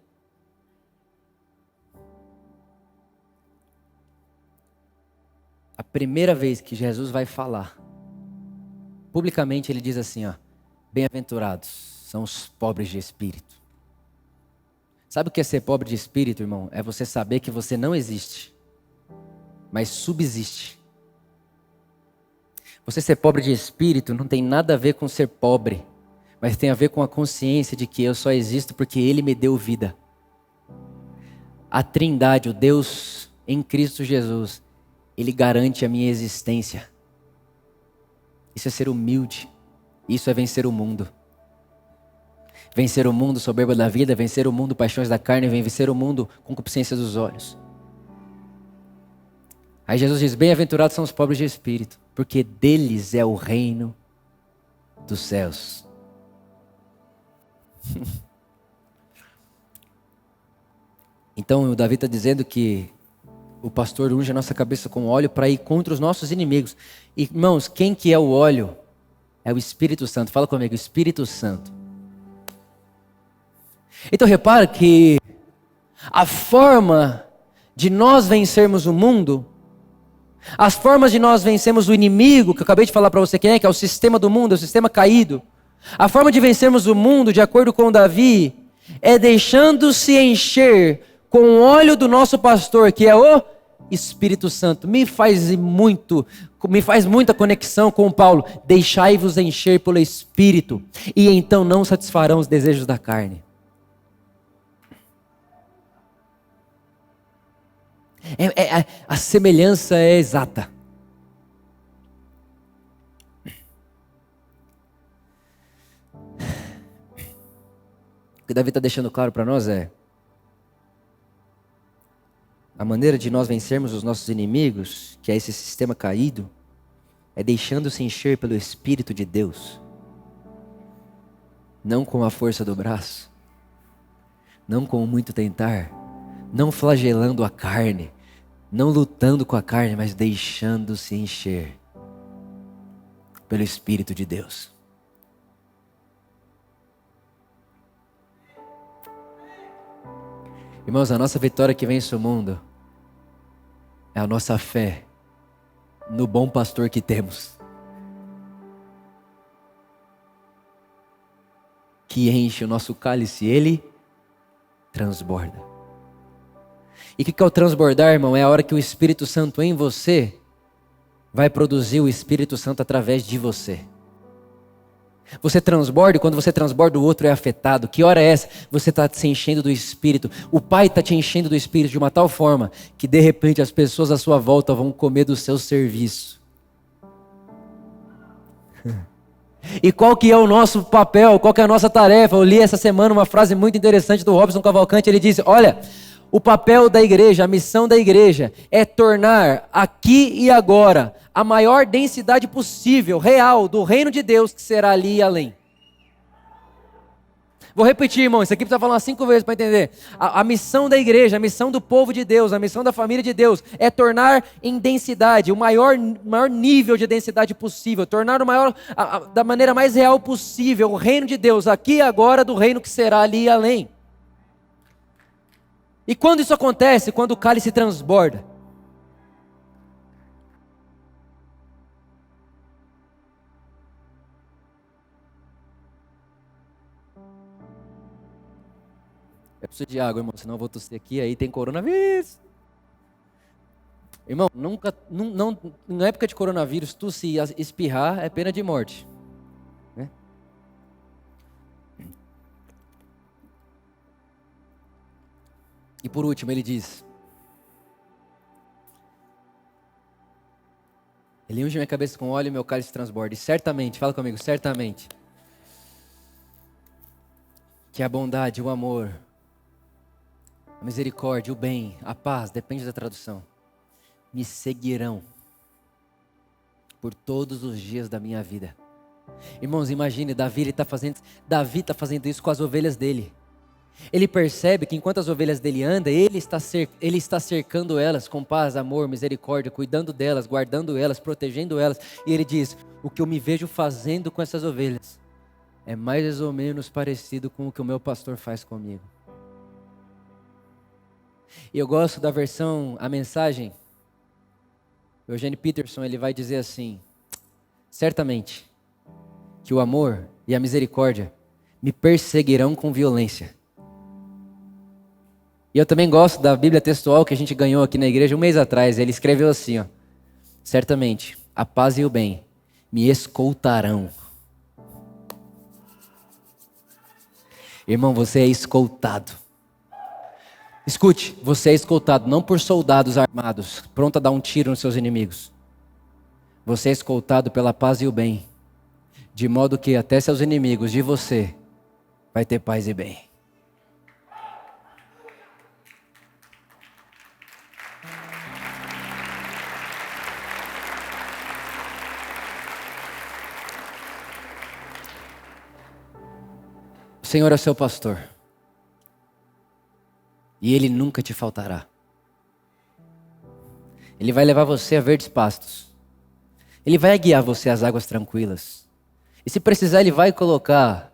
A primeira vez que Jesus vai falar, publicamente ele diz assim, ó: bem-aventurados são os pobres de espírito. Sabe o que é ser pobre de espírito, irmão? É você saber que você não existe, mas subsiste. Você ser pobre de espírito não tem nada a ver com ser pobre, mas tem a ver com a consciência de que eu só existo porque Ele me deu vida. A Trindade, o Deus em Cristo Jesus, Ele garante a minha existência. Isso é ser humilde. Isso é vencer o mundo. Vencer o mundo, soberba da vida. Vencer o mundo, paixões da carne. Vencer o mundo, concupiscência dos olhos. Aí Jesus diz, bem-aventurados são os pobres de espírito, porque deles é o reino dos céus. Então o Davi está dizendo que o pastor unge a nossa cabeça com óleo para ir contra os nossos inimigos. Irmãos, quem que é o óleo? É o Espírito Santo. Fala comigo, Espírito Santo. Então repara que a forma de nós vencermos o mundo, as formas de nós vencermos o inimigo, que eu acabei de falar para você quem é, que é o sistema do mundo, é o sistema caído. A forma de vencermos o mundo, de acordo com Davi, é deixando-se encher com o óleo do nosso pastor, que é o Espírito Santo. Me faz muita conexão com Paulo. Deixai-vos encher pelo Espírito, e então não satisfarão os desejos da carne. A semelhança é exata. O que Davi está deixando claro para nós é a maneira de nós vencermos os nossos inimigos, que é esse sistema caído, é deixando-se encher pelo Espírito de Deus. Não com a força do braço, não com muito tentar, não flagelando a carne, não lutando com a carne, mas deixando-se encher pelo Espírito de Deus. Irmãos, a nossa vitória que vence o mundo é a nossa fé no bom pastor que temos, que enche o nosso cálice, ele transborda. E o que é o transbordar, irmão? É a hora que o Espírito Santo em você vai produzir o Espírito Santo através de você. Você transborda, e quando você transborda, o outro é afetado. Que hora é essa? Você está se enchendo do Espírito. O Pai está te enchendo do Espírito de uma tal forma que de repente as pessoas à sua volta vão comer do seu serviço. E qual que é o nosso papel? Qual que é a nossa tarefa? Eu li essa semana uma frase muito interessante do Robson Cavalcante. Ele disse, olha, o papel da igreja, a missão da igreja é tornar aqui e agora a maior densidade possível, real, do reino de Deus que será ali e além. Vou repetir, irmão, isso aqui precisa falar 5 vezes para entender. A missão da igreja, a missão do povo de Deus, a missão da família de Deus é tornar em densidade, o maior nível de densidade possível, tornar o maior, da maneira mais real possível, o reino de Deus aqui e agora do reino que será ali e além. E quando isso acontece? Quando o cálice transborda. Eu preciso de água, irmão, senão eu vou tossir aqui, aí tem coronavírus. Irmão, na época de coronavírus, tossir e espirrar é pena de morte. Né? E por último, ele diz, ele unge minha cabeça com óleo e meu cálice transborda. E certamente, fala comigo, certamente, que a bondade, o amor, a misericórdia, o bem, a paz, depende da tradução, me seguirão por todos os dias da minha vida. Irmãos, imagine, Davi está fazendo isso com as ovelhas dele. Ele percebe que enquanto as ovelhas dele andam, ele está cercando elas com paz, amor, misericórdia, cuidando delas, guardando elas, protegendo elas. E ele diz, o que eu me vejo fazendo com essas ovelhas é mais ou menos parecido com o que o meu pastor faz comigo. E eu gosto da versão, a mensagem, o Eugene Peterson, ele vai dizer assim, certamente que o amor e a misericórdia me perseguirão com violência. E eu também gosto da Bíblia textual que a gente ganhou aqui na igreja 1 mês atrás. Ele escreveu assim, ó, certamente a paz e o bem me escoltarão. Irmão, você é escoltado. Escute, você é escoltado não por soldados armados, pronto a dar um tiro nos seus inimigos. Você é escoltado pela paz e o bem, de modo que até seus inimigos de você vai ter paz e bem. Senhor é seu pastor. E Ele nunca te faltará. Ele vai levar você a verdes pastos. Ele vai guiar você às águas tranquilas. E se precisar, Ele vai colocar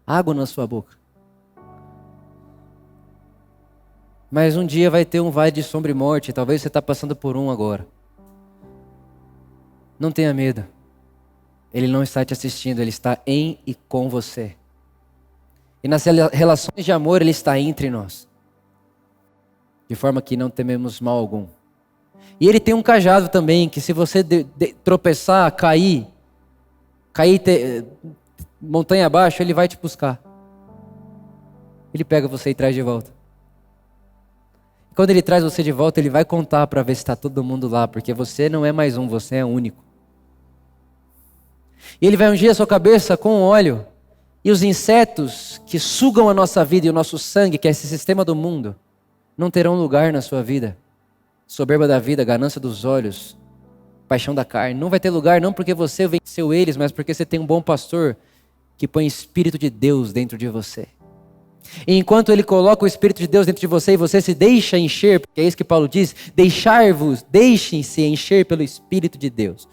água na sua boca. Mas um dia vai ter um vale de sombra e morte. Talvez você está passando por um agora. Não tenha medo. Ele não está te assistindo. Ele está em e com você. E nas relações de amor, Ele está entre nós. De forma que não tememos mal algum. E Ele tem um cajado também, que se você tropeçar, cair montanha abaixo, Ele vai te buscar. Ele pega você e traz de volta. Quando Ele traz você de volta, Ele vai contar para ver se está todo mundo lá, porque você não é mais um, você é único. E Ele vai ungir a sua cabeça com óleo, e os insetos que sugam a nossa vida e o nosso sangue, que é esse sistema do mundo, não terão lugar na sua vida. Soberba da vida, ganância dos olhos, paixão da carne. Não vai ter lugar não porque você venceu eles, mas porque você tem um bom pastor que põe o Espírito de Deus dentro de você. E enquanto Ele coloca o Espírito de Deus dentro de você e você se deixa encher, porque é isso que Paulo diz, deixem-se encher pelo Espírito de Deus.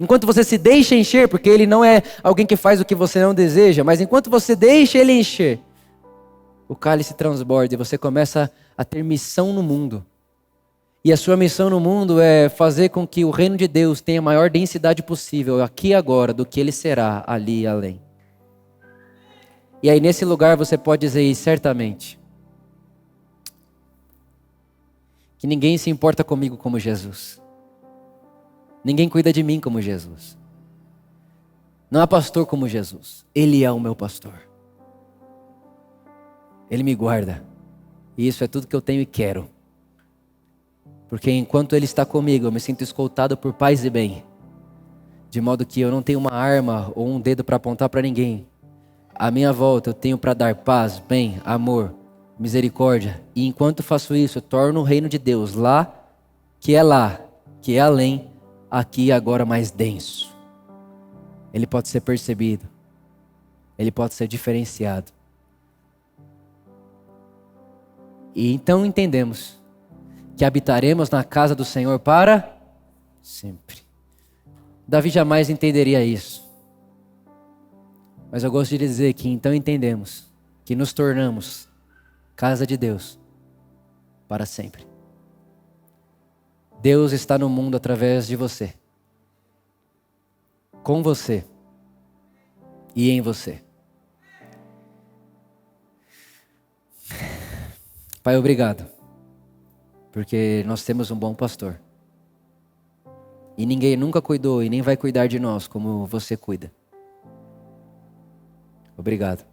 Enquanto você se deixa encher, porque Ele não é alguém que faz o que você não deseja, mas enquanto você deixa Ele encher, o cálice transborda e você começa a ter missão no mundo. E a sua missão no mundo é fazer com que o reino de Deus tenha a maior densidade possível, aqui e agora, do que ele será ali e além. E aí nesse lugar você pode dizer certamente que ninguém se importa comigo como Jesus. Ninguém cuida de mim como Jesus. Não há pastor como Jesus. Ele é o meu pastor. Ele me guarda. E isso é tudo que eu tenho e quero. Porque enquanto Ele está comigo, eu me sinto escoltado por paz e bem. De modo que eu não tenho uma arma ou um dedo para apontar para ninguém. À minha volta eu tenho para dar paz, bem, amor, misericórdia. E enquanto faço isso, eu torno o reino de Deus lá, que é além, aqui e agora mais denso. Ele pode ser percebido. Ele pode ser diferenciado. E então entendemos que habitaremos na casa do Senhor para sempre. Davi jamais entenderia isso. Mas eu gosto de dizer que então entendemos que nos tornamos casa de Deus para sempre. Deus está no mundo através de você, com você e em você. Pai, obrigado, porque nós temos um bom pastor. E ninguém nunca cuidou e nem vai cuidar de nós como você cuida. Obrigado.